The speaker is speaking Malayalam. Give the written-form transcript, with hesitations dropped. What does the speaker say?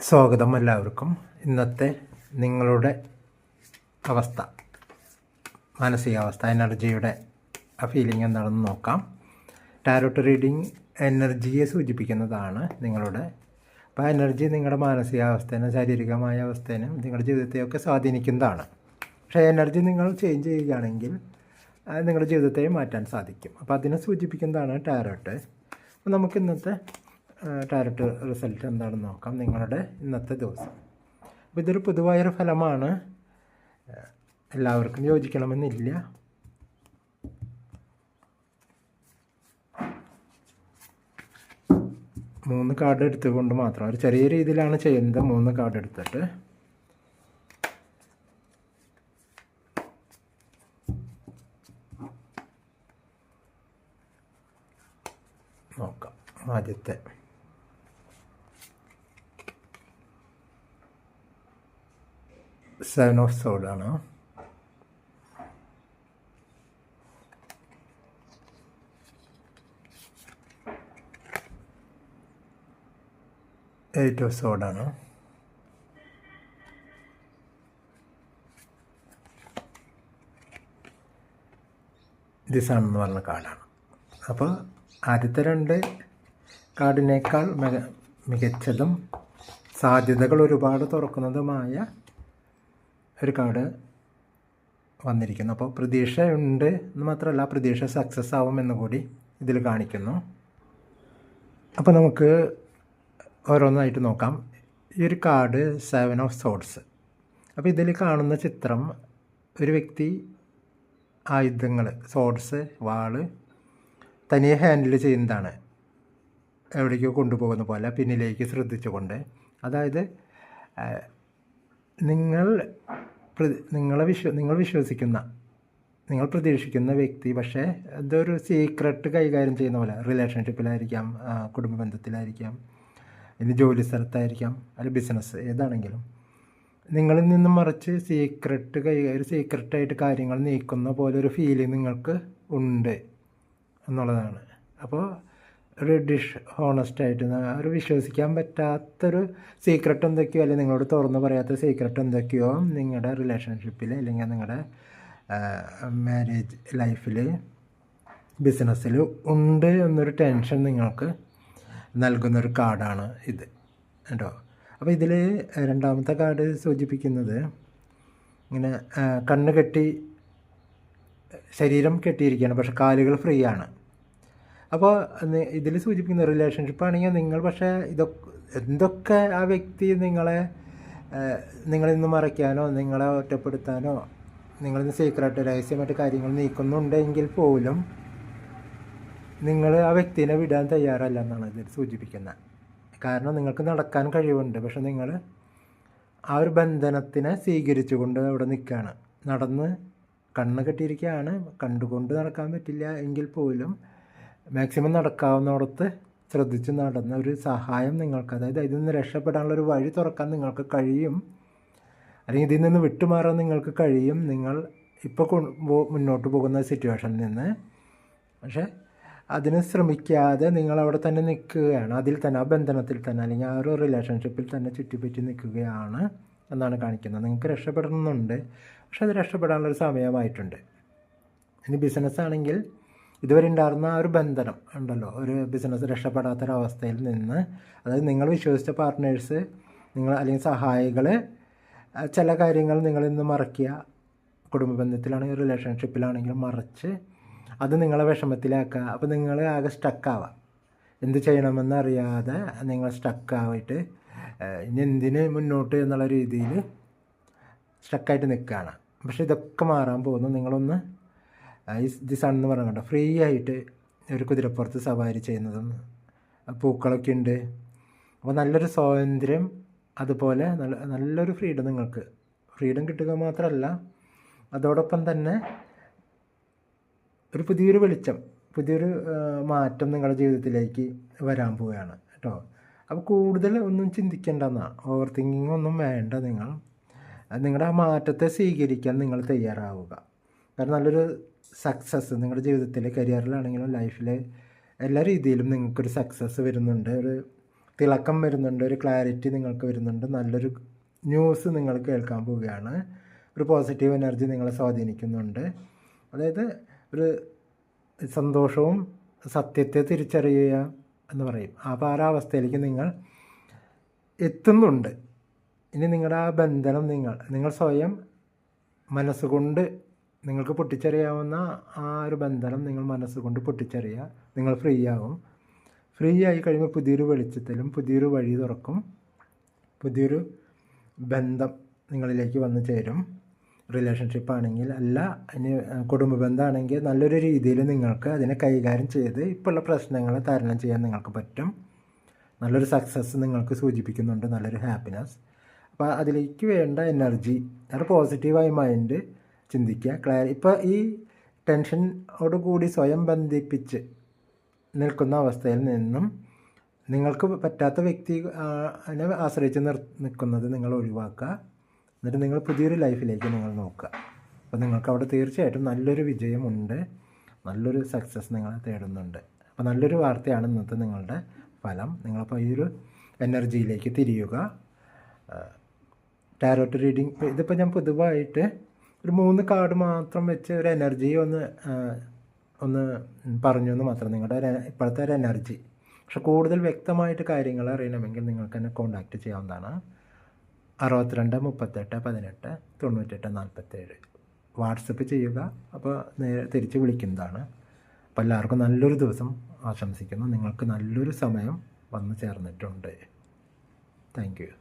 സ്വാഗതം എല്ലാവർക്കും. ഇന്നത്തെ നിങ്ങളുടെ അവസ്ഥ, മാനസികാവസ്ഥ, എനർജിയുടെ ആ ഫീലിംഗ് എന്താണെന്ന് നോക്കാം. ടാരോട്ട് റീഡിങ് എനർജിയെ സൂചിപ്പിക്കുന്നതാണ്. നിങ്ങളുടെ അപ്പോൾ ആ എനർജി നിങ്ങളുടെ മാനസികാവസ്ഥേനും ശാരീരികമായ അവസ്ഥേനും നിങ്ങളുടെ ജീവിതത്തെയൊക്കെ സ്വാധീനിക്കുന്നതാണ്. പക്ഷേ എനർജി നിങ്ങൾ ചേഞ്ച് ചെയ്യുകയാണെങ്കിൽ നിങ്ങളുടെ ജീവിതത്തെ മാറ്റാൻ സാധിക്കും. അപ്പോൾ അതിനെ സൂചിപ്പിക്കുന്നതാണ് ടാരോട്ട്. അപ്പോൾ നമുക്ക് ഇന്നത്തെ ടാരോട്ട് റിസൾട്ട് എന്താണെന്ന് നോക്കാം. നിങ്ങളുടെ ഇന്നത്തെ ദിവസം. അപ്പോൾ ഇതൊരു പൊതുവായൊരു ഫലമാണ്, എല്ലാവർക്കും യോജിക്കണമെന്നില്ല. മൂന്ന് കാർഡ് എടുത്തുകൊണ്ട് മാത്രം ഒരു ചെറിയ രീതിയിലാണ് ചെയ്യുന്നത്. 3 കാർഡ് എടുത്തിട്ട് നോക്കാം. ആദ്യത്തെ സെവൻ ഓഫ് സോഡാണ്. എയ്റ്റ് ഓഫ് സോഡാണ്. ദിസാണെന്ന് പറഞ്ഞ കാർഡാണ്. അപ്പോൾ ആദ്യത്തെ 2 കാർഡിനേക്കാൾ മികച്ചതും സാധ്യതകൾ ഒരുപാട് തുറക്കുന്നതുമായ ഒരു കാർഡ് വന്നിരിക്കുന്നു. അപ്പോൾ പ്രതീക്ഷയുണ്ട് എന്ന് മാത്രമല്ല, പ്രതീക്ഷ സക്സസ് ആവുമെന്ന് കൂടി ഇതിൽ കാണിക്കുന്നു. അപ്പോൾ നമുക്ക് ഓരോന്നായിട്ട് നോക്കാം. ഈ ഒരു കാർഡ് 7 ഓഫ് സോഡ്സ്. അപ്പോൾ ഇതിൽ കാണുന്ന ചിത്രം ഒരു വ്യക്തി ആയുധങ്ങൾ, സോഡ്സ്, വാള് തനിയെ ഹാൻഡിൽ ചെയ്യുന്നതാണ്. എവിടേക്കോ കൊണ്ടുപോകുന്ന പോലെ പിന്നിലേക്ക് ശ്രദ്ധിച്ചുകൊണ്ട്. അതായത് നിങ്ങൾ വിശ്വസിക്കുന്ന, നിങ്ങൾ പ്രതീക്ഷിക്കുന്ന വ്യക്തി പക്ഷേ ഇതൊരു സീക്രട്ട് കൈകാര്യം ചെയ്യുന്ന പോലെ, റിലേഷൻഷിപ്പിലായിരിക്കാം, കുടുംബ ബന്ധത്തിലായിരിക്കാം, ഇനി ജോലി സ്ഥലത്തായിരിക്കാം, അല്ലെങ്കിൽ ബിസിനസ് ഏതാണെങ്കിലും നിങ്ങളിൽ നിന്നും മറിച്ച് ഒരു സീക്രട്ടായിട്ട് കാര്യങ്ങൾ നീക്കുന്ന പോലെ ഒരു ഫീലിംഗ് നിങ്ങൾക്ക് ഉണ്ട് എന്നുള്ളതാണ്. അപ്പോൾ ഒരു ഹോണസ്റ്റായിട്ട് ഒരു വിശ്വസിക്കാൻ പറ്റാത്തൊരു സീക്രട്ട് എന്തൊക്കെയോ, അല്ലെങ്കിൽ നിങ്ങളോട് തുറന്നു പറയാത്ത സീക്രട്ട് എന്തൊക്കെയോ നിങ്ങളുടെ റിലേഷൻഷിപ്പിൽ, അല്ലെങ്കിൽ നിങ്ങളുടെ മാരേജ് ലൈഫിൽ, ബിസിനസ്സിൽ ഉണ്ട് എന്നൊരു ടെൻഷൻ നിങ്ങൾക്ക് നൽകുന്നൊരു കാർഡാണ് ഇത് കേട്ടോ. അപ്പോൾ ഇതിൽ രണ്ടാമത്തെ കാർഡ് സൂചിപ്പിക്കുന്നത് ഇങ്ങനെ കണ്ണ് കെട്ടി, ശരീരം കെട്ടിയിരിക്കുകയാണ്, പക്ഷെ കാലുകൾ ഫ്രീ ആണ്. അപ്പോൾ ഇതിൽ സൂചിപ്പിക്കുന്ന റിലേഷൻഷിപ്പ് ആണെങ്കിൽ നിങ്ങൾ പക്ഷേ എന്തൊക്കെ ആ വ്യക്തി നിങ്ങളിൽ നിന്ന് മറയ്ക്കാനോ, നിങ്ങളെ ഒറ്റപ്പെടുത്താനോ, നിങ്ങളിൽ നിന്ന് സീക്രട്ട് രഹസ്യമായിട്ട് കാര്യങ്ങൾ നീക്കുന്നുണ്ടെങ്കിൽ പോലും നിങ്ങൾ ആ വ്യക്തിനെ വിടാൻ തയ്യാറല്ല എന്നാണ് ഇതിൽ സൂചിപ്പിക്കുന്നത്. കാരണം നിങ്ങൾക്ക് നടക്കാൻ കഴിവുണ്ട്, പക്ഷെ നിങ്ങൾ ആ ഒരു ബന്ധനത്തിനെ സ്വീകരിച്ചുകൊണ്ട് അവിടെ നിൽക്കുകയാണ്. നടന്ന് കണ്ണ് കെട്ടിയിരിക്കുകയാണ്, കണ്ടുകൊണ്ട് നടക്കാൻ പറ്റില്ല എങ്കിൽ പോലും മാക്സിമം നടക്കാവുന്നിടത്ത് ശ്രദ്ധിച്ച് നടന്ന ഒരു സഹായം നിങ്ങൾക്ക്, അതായത് ഇതിൽ നിന്ന് രക്ഷപ്പെടാനുള്ളൊരു വഴി തുറക്കാൻ നിങ്ങൾക്ക് കഴിയും, അല്ലെങ്കിൽ ഇതിൽ നിന്ന് വിട്ടുമാറാൻ നിങ്ങൾക്ക് കഴിയും നിങ്ങൾ ഇപ്പോൾ മുന്നോട്ട് പോകുന്ന സിറ്റുവേഷനിൽ നിന്ന്. പക്ഷേ അതിന് ശ്രമിക്കാതെ നിങ്ങൾ അവിടെ തന്നെ നിൽക്കുകയാണ്, അതിൽ തന്നെ, ആ ബന്ധനത്തിൽ തന്നെ, അല്ലെങ്കിൽ ആ ഒരു റിലേഷൻഷിപ്പിൽ തന്നെ ചുറ്റിപ്പറ്റി നിൽക്കുകയാണ് എന്നാണ് കാണിക്കുന്നത്. നിങ്ങൾക്ക് രക്ഷപ്പെടണമെന്നുണ്ട്, പക്ഷെ അത് രക്ഷപ്പെടാനുള്ളൊരു സമയമായിട്ടുണ്ട്. ഇനി ബിസിനസ് ആണെങ്കിൽ ഇതുവരെ ഉണ്ടായിരുന്ന ആ ഒരു ബന്ധനം ഉണ്ടല്ലോ, ഒരു ബിസിനസ് രക്ഷപ്പെടാത്തൊരവസ്ഥയിൽ നിന്ന്, അതായത് നിങ്ങൾ വിശ്വസിച്ച പാർട്ട്നേഴ്സ്, അല്ലെങ്കിൽ സഹായികൾ ചില കാര്യങ്ങൾ നിങ്ങളിൽ നിന്ന് മറയ്ക്കുക, കുടുംബ ബന്ധത്തിലാണെങ്കിൽ റിലേഷൻഷിപ്പിലാണെങ്കിലും മറച്ച് അത് നിങ്ങളെ വിഷമത്തിലാക്കുക. അപ്പോൾ നിങ്ങൾ ആകെ സ്റ്റക്കാവുക, എന്ത് ചെയ്യണമെന്നറിയാതെ നിങ്ങൾ സ്റ്റക്കായിട്ട് ഇനി എന്തിന് മുന്നോട്ട് എന്നുള്ള രീതിയിൽ സ്റ്റക്കായിട്ട് നിൽക്കുകയാണ്. പക്ഷേ ഇതൊക്കെ മാറാൻ പോകുന്നു. നിങ്ങളൊന്ന് ദി സൺ എന്ന് പറഞ്ഞുകൊണ്ട് ഫ്രീ ആയിട്ട് ഒരു കുതിരപ്പുറത്ത് സവാരി ചെയ്യുന്നതും, പൂക്കളൊക്കെ ഉണ്ട്. അപ്പോൾ നല്ലൊരു സ്വാതന്ത്ര്യം, അതുപോലെ നല്ലൊരു ഫ്രീഡം കിട്ടുക മാത്രമല്ല, അതോടൊപ്പം തന്നെ ഒരു പുതിയൊരു വെളിച്ചം, പുതിയൊരു മാറ്റം നിങ്ങളുടെ ജീവിതത്തിലേക്ക് വരാൻ പോവുകയാണ് കേട്ടോ. അപ്പോൾ കൂടുതൽ ഒന്നും ചിന്തിക്കേണ്ടെന്നാണ്, ഓവർ തിങ്കിങ് ഒന്നും വേണ്ട. നിങ്ങളുടെ ആ മാറ്റത്തെ സ്വീകരിക്കാൻ നിങ്ങൾ തയ്യാറാവുക. കാരണം നല്ലൊരു സക്സസ് നിങ്ങളുടെ ജീവിതത്തിൽ, കരിയറിലാണെങ്കിലും ലൈഫിൽ എല്ലാ രീതിയിലും നിങ്ങൾക്കൊരു സക്സസ് വരുന്നുണ്ട്. ഒരു തിളക്കം വരുന്നുണ്ട്, ഒരു ക്ലാരിറ്റി നിങ്ങൾക്ക് വരുന്നുണ്ട്, നല്ലൊരു ന്യൂസ് നിങ്ങൾ കേൾക്കാൻ പോവുകയാണ്. ഒരു പോസിറ്റീവ് എനർജി നിങ്ങളെ സ്വാധീനിക്കുന്നുണ്ട്. അതായത് ഒരു സന്തോഷവും സത്യത്തെ തിരിച്ചറിയുക എന്ന് പറയും. അപ്പോൾ ആ അവസ്ഥയിലേക്ക് നിങ്ങൾ എത്തുന്നുണ്ട്. ഇനി നിങ്ങളുടെ ആ ബന്ധനം നിങ്ങൾ സ്വയം മനസ്സുകൊണ്ട് നിങ്ങൾക്ക് പൊട്ടിച്ചെറിയാവുന്ന ആ ഒരു ബന്ധനം നിങ്ങൾ മനസ്സുകൊണ്ട് പൊട്ടിച്ചെറിയുക. നിങ്ങൾ ഫ്രീ ആകും. ഫ്രീ ആയി കഴിയുമ്പോൾ പുതിയൊരു വെളിച്ചത്തിലും പുതിയൊരു വഴി തുറക്കും. പുതിയൊരു ബന്ധം നിങ്ങളിലേക്ക് വന്നു ചേരും. റിലേഷൻഷിപ്പ് ആണെങ്കിൽ അല്ല, ഇനി കുടുംബ ബന്ധമാണെങ്കിൽ നല്ലൊരു രീതിയിൽ നിങ്ങൾക്ക് അതിനെ കൈകാര്യം ചെയ്ത് ഇപ്പോഴുള്ള പ്രശ്നങ്ങളെ തരണം ചെയ്യാൻ നിങ്ങൾക്ക് പറ്റും. നല്ലൊരു സക്സസ് നിങ്ങൾക്ക് സൂചിപ്പിക്കുന്നുണ്ട്, നല്ലൊരു ഹാപ്പിനെസ്. അപ്പോൾ അതിലേക്ക് വേണ്ട എനർജി, അത് പോസിറ്റീവായി മൈൻഡ് ചിന്തിക്കുക. ഇപ്പോൾ ഈ ടെൻഷനോടുകൂടി സ്വയം ബന്ധിപ്പിച്ച് നിൽക്കുന്ന അവസ്ഥയിൽ നിന്നും നിങ്ങൾക്ക് പറ്റാത്ത വ്യക്തിനെ ആശ്രയിച്ച് നിൽക്കുന്നത് നിങ്ങൾ ഒഴിവാക്കുക. എന്നിട്ട് നിങ്ങൾ പുതിയൊരു ലൈഫിലേക്ക് നിങ്ങൾ നോക്കുക. അപ്പോൾ നിങ്ങൾക്ക് അവിടെ തീർച്ചയായിട്ടും നല്ലൊരു വിജയമുണ്ട്, നല്ലൊരു സക്സസ് നിങ്ങളെ തേടുന്നുണ്ട്. അപ്പോൾ നല്ലൊരു വാർത്തയാണ് ഇന്നത്തെ നിങ്ങളുടെ ഫലം. നിങ്ങളപ്പോൾ ഈ ഒരു എനർജിയിലേക്ക് തിരിയുക. ടാരോട്ട് റീഡിങ് ഇതിപ്പോൾ ഞാൻ പൊതുവായിട്ട് ഒരു 3 കാർഡ് മാത്രം വെച്ച് ഒരു എനർജി ഒന്ന് പറഞ്ഞു എന്ന് മാത്രം, നിങ്ങളുടെ ഇപ്പോഴത്തെ ഒരു എനർജി. പക്ഷെ കൂടുതൽ വ്യക്തമായിട്ട് കാര്യങ്ങൾ അറിയണമെങ്കിൽ നിങ്ങൾക്ക് എന്നെ കോൺടാക്റ്റ് ചെയ്യാവുന്നതാണ്. 62 38 18 98 47 വാട്സപ്പ് ചെയ്യുക. അപ്പോൾ തിരിച്ച് വിളിക്കുന്നതാണ്. അപ്പോൾ എല്ലാവർക്കും നല്ലൊരു ദിവസം ആശംസിക്കുന്നു. നിങ്ങൾക്ക് നല്ലൊരു സമയം വന്നു ചേർന്നിട്ടുണ്ട്. Thank you.